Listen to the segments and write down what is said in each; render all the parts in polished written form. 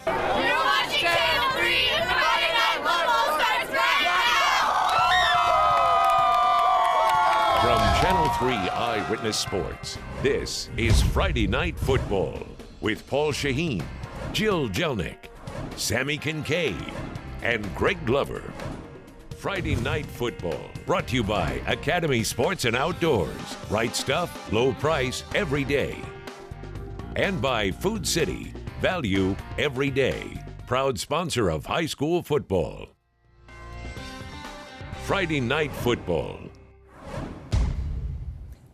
You're watching Channel 3 and Friday Night Football starts right now! From Channel 3 Eyewitness Sports, this is Friday Night Football with Paul Shaheen, Jill Jelnick, Sammy Kincaid, and Greg Glover. Friday Night Football, brought to you by Academy Sports and Outdoors. Right stuff, low price, every day. And by Food City, value every day. Proud sponsor of high school football. Friday Night Football.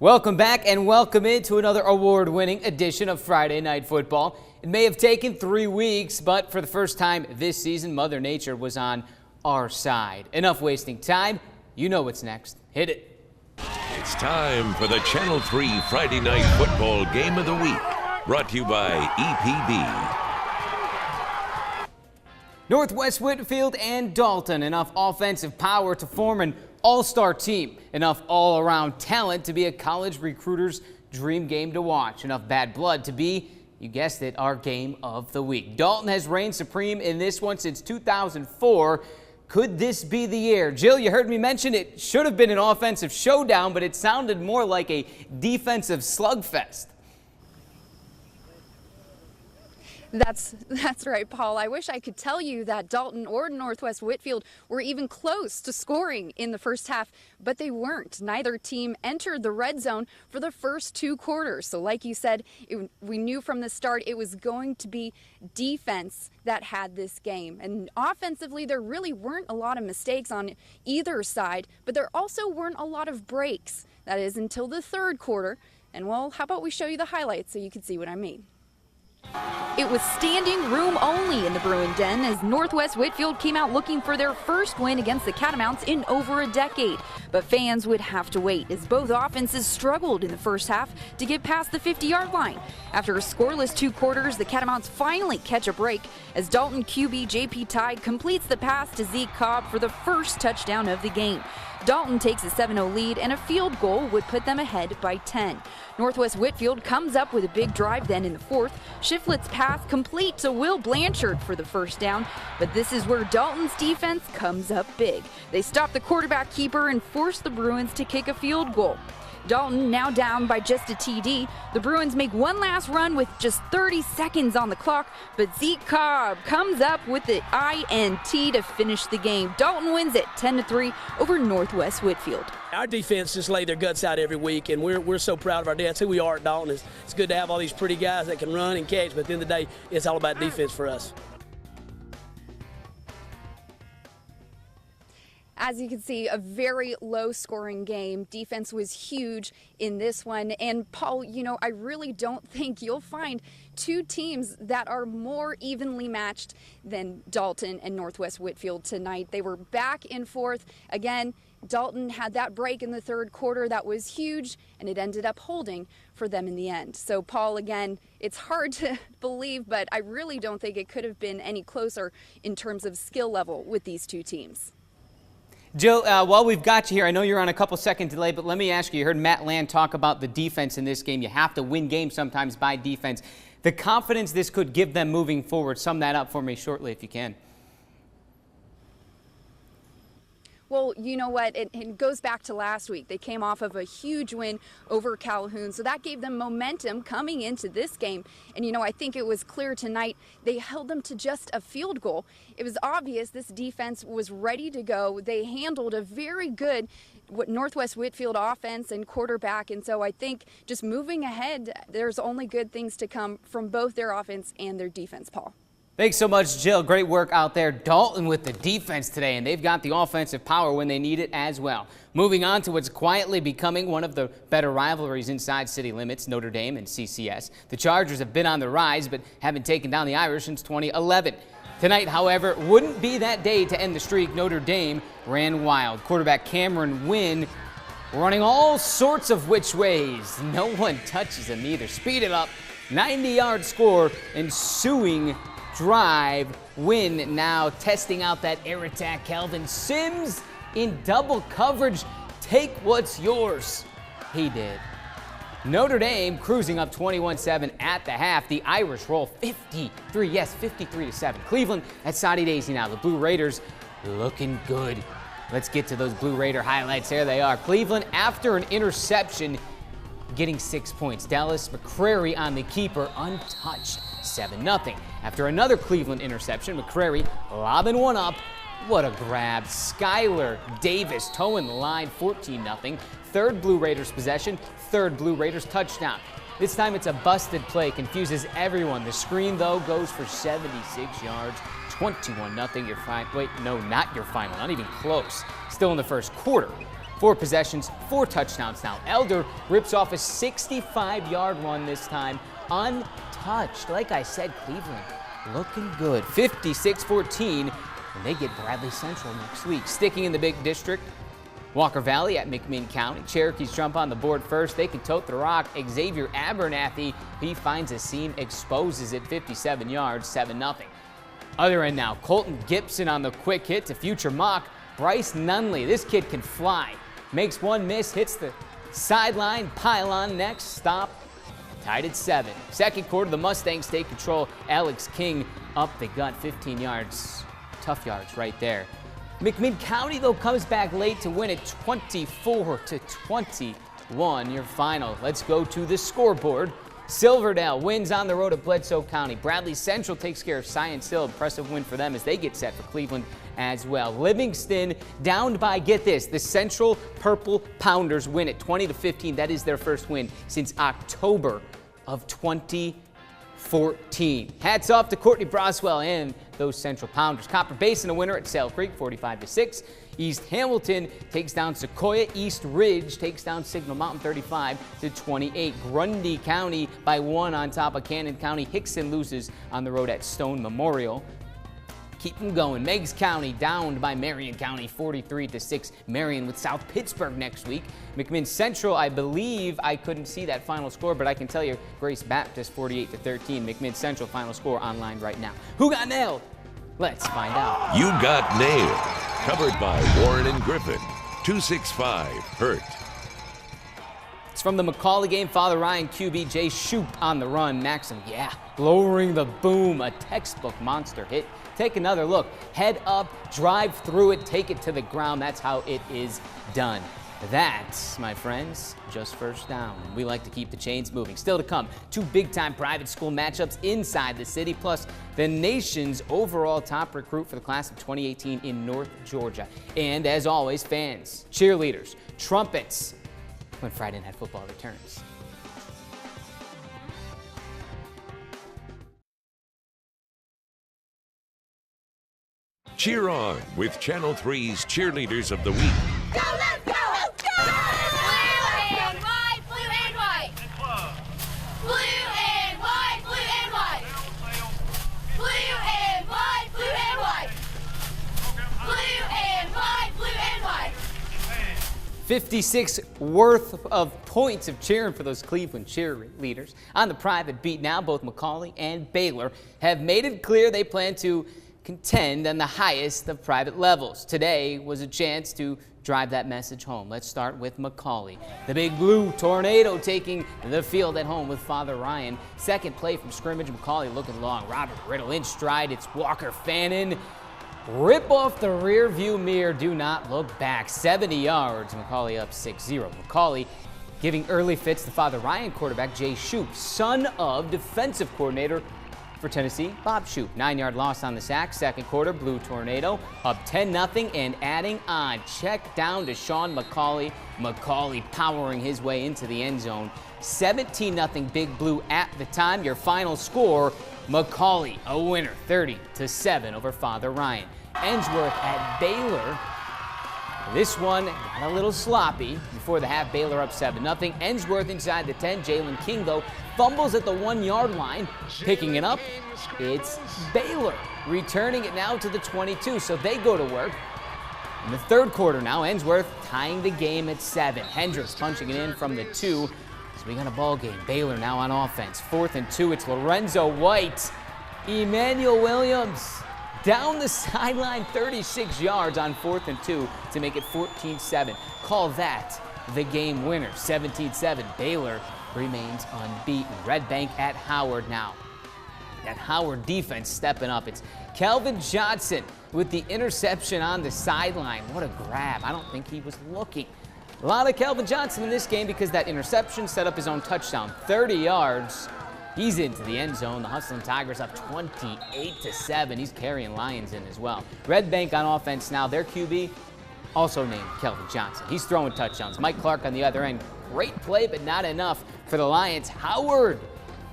Welcome back and welcome into another award-winning edition of Friday Night Football. It may have taken 3 weeks, but for the first time this season, Mother Nature was on our side. Enough wasting time. You know what's next. Hit it. It's time for the Channel 3 Friday Night Football Game of the Week. Brought to you by EPB. Northwest Whitfield and Dalton, enough offensive power to form an all-star team. Enough all-around talent to be a college recruiter's dream game to watch. Enough bad blood to be, you guessed it, our game of the week. Dalton has reigned supreme in this one since 2004. Could this be the year? Jill, you heard me mention it should have been an offensive showdown, but it sounded more like a defensive slugfest. That's right, Paul. I wish I could tell you that Dalton or Northwest Whitfield were even close to scoring in the first half, but they weren't. Neither team entered the red zone for the first 2 quarters. So like you said, we knew from the start it was going to be defense that had this game. And offensively, there really weren't a lot of mistakes on either side, but there also weren't a lot of breaks. That is until the 3rd quarter. And well, how about we show you the highlights so you can see what I mean. It was standing room only in the Bruin Den as Northwest Whitfield came out looking for their first win against the Catamounts in over a decade. But fans would have to wait as both offenses struggled in the first half to get past the 50-yard line. After a scoreless 2 quarters, the Catamounts finally catch a break as Dalton QB JP Tide completes the pass to Zeke Cobb for the first touchdown of the game. Dalton takes a 7-0 lead, and a field goal would put them ahead by 10. Northwest Whitfield comes up with a big drive then in the 4th. Shiflett's pass complete to Will Blanchard for the first down, but this is where Dalton's defense comes up big. They stop the quarterback keeper and force the Bruins to kick a field goal. Dalton now down by just a TD. The Bruins make one last run with just 30 seconds on the clock, but Zeke Cobb comes up with the INT to finish the game. Dalton wins it 10-3 over Northwest Whitfield. Our defense just lay their guts out every week, and we're so proud of our dad. That's who we are at Dalton. It's good to have all these pretty guys that can run and catch, but at the end of the day, it's all about defense for us. As you can see, a very low-scoring game. Defense was huge in this one. And, Paul, you know, I really don't think you'll find 2 teams that are more evenly matched than Dalton and Northwest Whitfield tonight. They were back and forth. Again, Dalton had that break in the 3rd quarter that was huge, and it ended up holding for them in the end. So, Paul, again, it's hard to believe, but I really don't think it could have been any closer in terms of skill level with these 2 teams. Jill, while we've got you here, I know you're on a couple-second delay, but let me ask you, you heard Matt Land talk about the defense in this game. You have to win games sometimes by defense. The confidence this could give them moving forward, sum that up for me shortly if you can. Well, you know what? It goes back to last week. They came off of a huge win over Calhoun, so that gave them momentum coming into this game. And, you know, I think it was clear tonight they held them to just a field goal. It was obvious this defense was ready to go. They handled a very good Northwest Whitfield offense and quarterback, and so I think just moving ahead, there's only good things to come from both their offense and their defense, Paul. Thanks so much, Jill. Great work out there. Dalton with the defense today, and they've got the offensive power when they need it as well. Moving on to what's quietly becoming one of the better rivalries inside city limits, Notre Dame and CCS. The Chargers have been on the rise, but haven't taken down the Irish since 2011. Tonight, however, wouldn't be that day to end the streak. Notre Dame ran wild. Quarterback Cameron Wynn running all sorts of which ways. No one touches him either. Speed it up. 90-yard score, ensuing drive. Win now testing out that air attack. Calvin Sims in double coverage. Take what's yours. He did. Notre Dame cruising up 21-7 at the half. The Irish roll 53-7. Cleveland at Saudi Daisy now. The Blue Raiders looking good. Let's get to those Blue Raider highlights. There they are. Cleveland, after an interception, getting 6 points. Dallas McCrary on the keeper, untouched, 7-0. After another Cleveland interception, McCrary lobbing one up. What a grab. Skylar Davis towing the line, 14-0. Third Blue Raiders possession, third Blue Raiders touchdown. This time it's a busted play, confuses everyone. The screen, though, goes for 76 yards, 21-0. Your final. Wait, no, not your final, not even close. Still in the first quarter. 4 possessions, 4 touchdowns now. Elder rips off a 65-yard run this time, untouched. Like I said, Cleveland looking good. 56-14, and they get Bradley Central next week. Sticking in the big district, Walker Valley at McCallie. Cherokees jump on the board first. They can tote the rock. Xavier Abernathy, he finds a seam, exposes it, 57 yards, 7-0. Other end now, Colton Gibson on the quick hit to future mock. Bryce Nunley, this kid can fly. Makes one miss, hits the sideline, pylon next, stop. Tied at 7. Second quarter, the Mustangs take control. Alex King up the gut, 15 yards. Tough yards right there. McCallie, though, comes back late to win it 24-21, your final. Let's go to the scoreboard. Silverdale wins on the road at Bledsoe County. Bradley Central takes care of Science Hill. Impressive win for them as they get set for Cleveland as well. Livingston downed by, get this, the Central Purple Pounders win it 20-15. That is their first win since October of 2014. Hats off to Courtney Broswell and those Central Pounders. Copper Basin a winner at Sail Creek, 45-6. East Hamilton takes down Sequoia. East Ridge takes down Signal Mountain, 35-28. Grundy County by 1 on top of Cannon County. Hickson loses on the road at Stone Memorial. Keep them going. Meigs County downed by Marion County, 43-6. Marion with South Pittsburgh next week. McMinn Central, I believe, I couldn't see that final score, but I can tell you Grace Baptist, 48-13. McMinn Central final score online right now. Who got nailed? Let's find out. You got nailed. Covered by Warren and Griffin. 265-HURT. It's from the McCallie game. Father Ryan QB Jay Shoup on the run. Maxim, lowering the boom. A textbook monster hit. Take another look. Head up, drive through it, take it to the ground. That's how it is done. That's, my friends, just first down. We like to keep the chains moving. Still to come, 2 big-time private school matchups inside the city, plus the nation's overall top recruit for the class of 2018 in North Georgia. And as always, fans, cheerleaders, trumpets, when Friday Night Football returns. Cheer on with Channel 3's Cheerleaders of the Week. Go, let's go! Let's go! Blue and white, blue and white. Blue and white, blue and white. Blue and white, blue and white. Blue and white, blue and white. 56 worth of points of cheering for those Cleveland cheerleaders. On the private beat now, both McCallie and Baylor have made it clear they plan to contend on the highest of private levels. Today was a chance to drive that message home. Let's start with McCallie. The Big Blue Tornado taking the field at home with Father Ryan. Second play from scrimmage, McCallie looking long. Robert Riddle in stride. It's Walker Fannin. Rip off the rear view mirror. Do not look back. 70 yards. McCallie up 6-0. McCallie giving early fits to Father Ryan quarterback Jay Shoup, son of defensive coordinator for Tennessee, Bob Shoup. 9-yard loss on the sack. Second quarter, Blue Tornado up 10-0 and adding on. Check down to Sean McCallie. McCallie powering his way into the end zone. 17-0 Big Blue at the time. Your final score, McCallie a winner, 30-7 over Father Ryan. Ensworth at Baylor. This one got a little sloppy. Before the half, Baylor up 7-0. Ensworth inside the 10. Jalen King, though, fumbles at the 1-yard line. Picking it up, it's Baylor. Returning it now to the 22, so they go to work. In the third quarter now, Ensworth tying the game at 7. Hendricks punching it in from the 2. So we got a ball game. Baylor now on offense. 4th and 2, it's Lorenzo White. Emmanuel Williams down the sideline, 36 yards on 4th and 2 to make it 14-7. Call that the game winner, 17-7. Baylor remains unbeaten. Red Bank at Howard now. That Howard defense stepping up. It's Kelvin Johnson with the interception on the sideline. What a grab. I don't think he was looking. A lot of Kelvin Johnson in this game because that interception set up his own touchdown. 30 yards. He's into the end zone. The Hustling Tigers up 28-7. He's carrying Lions in as well. Red Bank on offense now. Their QB also named Kelvin Johnson. He's throwing touchdowns. Mike Clark on the other end. Great play, but not enough for the Lions. Howard,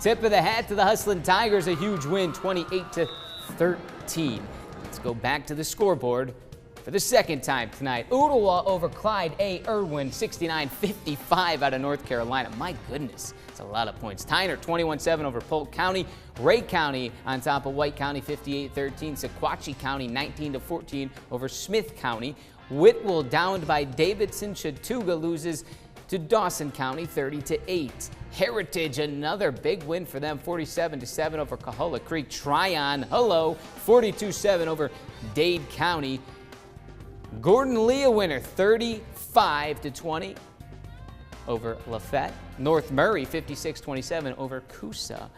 tip of the hat to the Hustling Tigers. A huge win, 28-13. Let's go back to the scoreboard for the second time tonight. Ottawa over Clyde A. Irwin, 69-55 out of North Carolina. My goodness, it's a lot of points. Tyner, 21-7 over Polk County. Ray County on top of White County, 58-13. Sequatchie County, 19-14 over Smith County. Whitwell downed by Davidson. Chattooga loses to Dawson County, 30-8. Heritage, another big win for them, 47-7 over Cahulla Creek. Tryon, 42-7 over Dade County. Gordon Lee a winner, 35-20 over Lafette. North Murray, 56-27 over Coosa.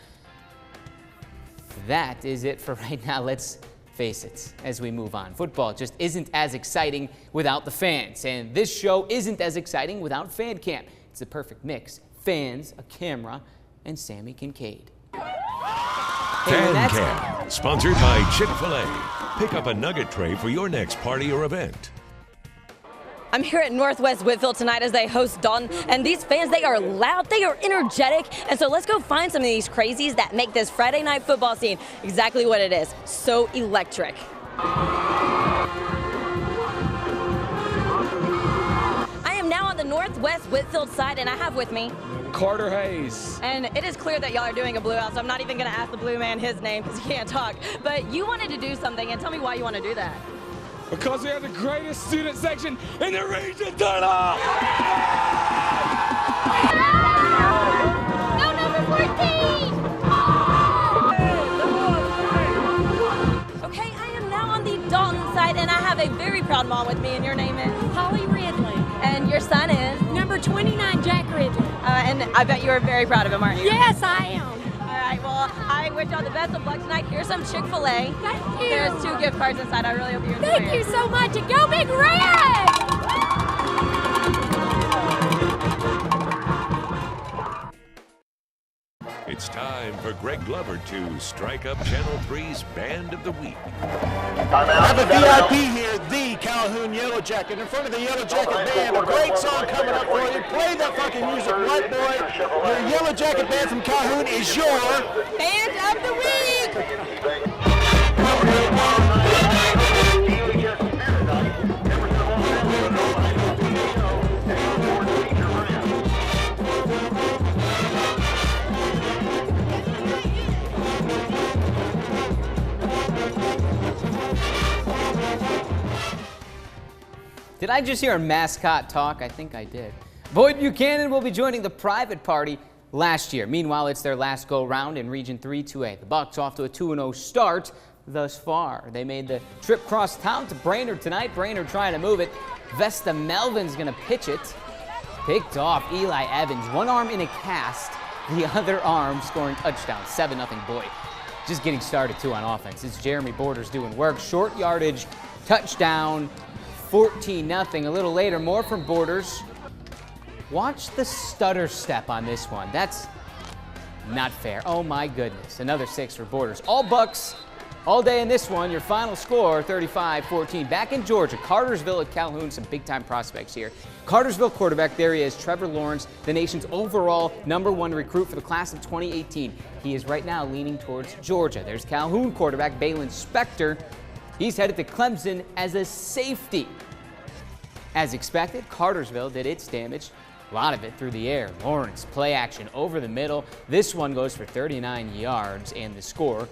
That is it for right now. Let's face it as we move on. Football just isn't as exciting without the fans, and this show isn't as exciting without Fan Camp. It's the perfect mix. Fans, a camera, and Sammy Kincaid. Fan Camp, sponsored by Chick-fil-A. Pick up a nugget tray for your next party or event. I'm here at Northwest Whitfield tonight as they host Dalton, and these fans, they are loud, they are energetic, and so let's go find some of these crazies that make this Friday night football scene exactly what it is, so electric. I am now on the Northwest Whitfield side, and I have with me Carter Hayes. And it is clear that y'all are doing a blue out, so I'm not even going to ask the blue man his name because he can't talk. But you wanted to do something, and tell me why you want to do that. Because we have the greatest student section in the region, Dalton! Go number 14! Okay, I am now on the Dalton side, and I have a very proud mom with me, and your name is? Holly Ridley. And your son is? Number 29, Jack Ridley. And I bet you are very proud of him, aren't you? Yes, I am. All right, well, I wish y'all the best of luck tonight. Here's some Chick-fil-A. Thank you. There's 2 gift cards inside. I really hope you enjoy it. Thank you so much, and go Big Red! It's time for Greg Glover to strike up Channel 3's Band of the Week. I have a VIP here, the Calhoun Yellow Jacket. In front of the Yellow Jacket Band, a great song coming up for you. Play that fucking music, white boy. Your Yellow Jacket Band from Calhoun is your Band of the Week! Did I just hear a mascot talk? I think I did. Boyd Buchanan will be joining the private party last year. Meanwhile, it's their last go-round in Region 3 2A. The Bucks off to a 2-0 start thus far. They made the trip cross town to Brainerd tonight. Brainerd trying to move it. Vesta Melvin's going to pitch it. Picked off Eli Evans. One arm in a cast, the other arm scoring touchdown. 7-0 Boyd. Just getting started, too, on offense. It's Jeremy Borders doing work. Short yardage, touchdown. 14-0. A little later, more from Borders. Watch the stutter step on this one. That's not fair. Oh my goodness. Another 6 for Borders. All Bucks all day in this one. Your final score, 35-14. Back in Georgia, Cartersville at Calhoun. Some big-time prospects here. Cartersville quarterback, there he is, Trevor Lawrence, the nation's overall #1 recruit for the class of 2018. He is right now leaning towards Georgia. There's Calhoun quarterback, Balin Spector. He's headed to Clemson as a safety. As expected, Cartersville did its damage. A lot of it through the air. Lawrence, play action over the middle. This one goes for 39 yards and the score.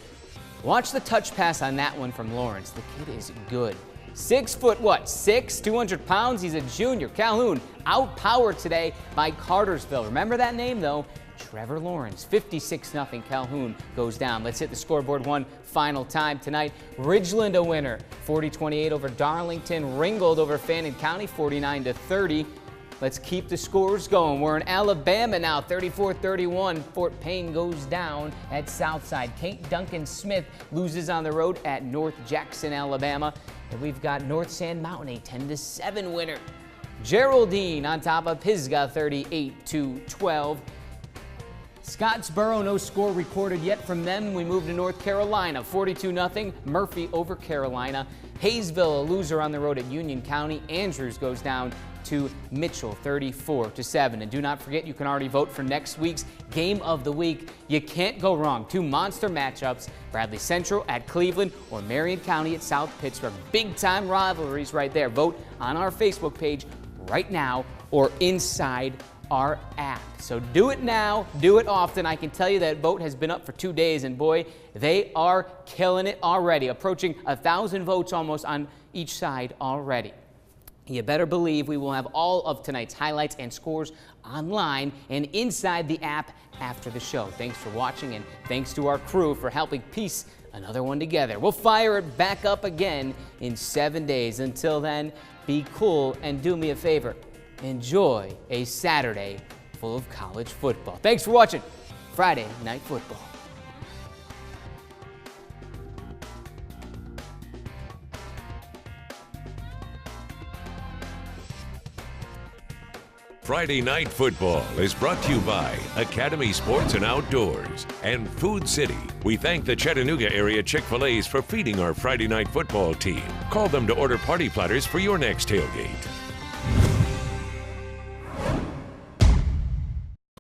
Watch the touch pass on that one from Lawrence. The kid is good. 6 foot, 6, 200 pounds. He's a junior. Calhoun outpowered today by Cartersville. Remember that name, though? Trevor Lawrence. 56-0 Calhoun goes down. Let's hit the scoreboard one final time tonight. Ridgeland a winner. 40-28 over Darlington. Ringgold over Fannin County. 49-30. let's keep the scores going. We're in Alabama now, 34-31. Fort Payne goes down at Southside. Kate Duncan Smith loses on the road at North Jackson, Alabama. And we've got North Sand Mountain, a 10-7 winner. Geraldine on top of Pisgah, 38-12. Scottsboro, no score recorded yet from them. We move to North Carolina, 42-0. Murphy over Carolina. Hayesville, a loser on the road at Union County. Andrews goes down to Mitchell, 34-7. And do not forget, you can already vote for next week's Game of the Week. You can't go wrong. Two monster matchups, Bradley Central at Cleveland or Marion County at South Pittsburgh. Big-time rivalries right there. Vote on our Facebook page right now or inside our app. So do it now, do it often. I can tell you that vote has been up for 2 days, and boy, they are killing it already, approaching 1,000 votes almost on each side already. You better believe we will have all of tonight's highlights and scores online and inside the app after the show. Thanks for watching, and thanks to our crew for helping piece another one together. We'll fire it back up again in 7 days. Until then, be cool and do me a favor. Enjoy a Saturday full of college football. Thanks for watching Friday Night Football. Friday Night Football is brought to you by Academy Sports and Outdoors and Food City. We thank the Chattanooga area Chick-fil-A's for feeding our Friday Night Football team. Call them to order party platters for your next tailgate.